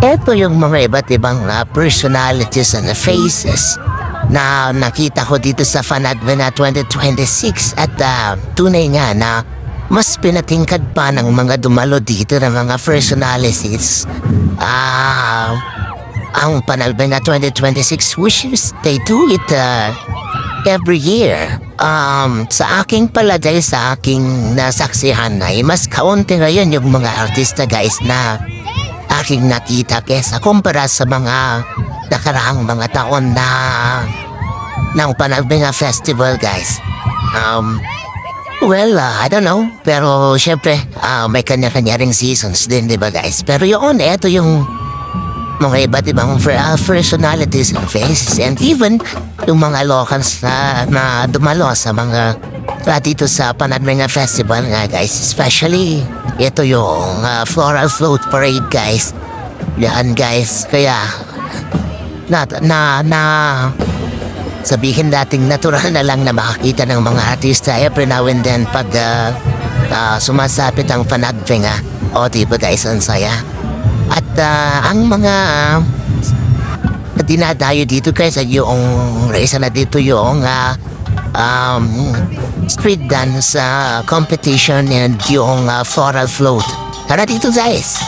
Ito yung mga iba't ibang personalities and faces na nakita ko dito sa Fanadvena 2026 at tunay nga na mas pinatingkad pa ng mga dumalo dito ng mga personalities. Ang Panalvena 2026 wishes they do it every year. Sa aking palagay, sa aking nasaksihan ay mas kaunti ngayon yung mga artista guys na aking nakita kesa kumpara sa mga nakaraang mga taon na ng Panalvena Festival guys. I don't know. Pero syempre, may kanya-kanya ring seasons din, di ba guys? Pero yun, eto yung mga iba't ibang personalities and faces and even yung mga locals na dumalo sa mga dito sa Panalvena Festival nga guys. Especially, ito yung Floral Float Parade guys. Yan guys, kaya sabihin nating natural na lang na makakita ng mga artista every now and then pag sumasapit ang Panagbenga. O diba guys, ang saya. At ang mga dinadayo dito guys ay yung isa na dito yung street dance competition and yung floral float. Tara dito guys!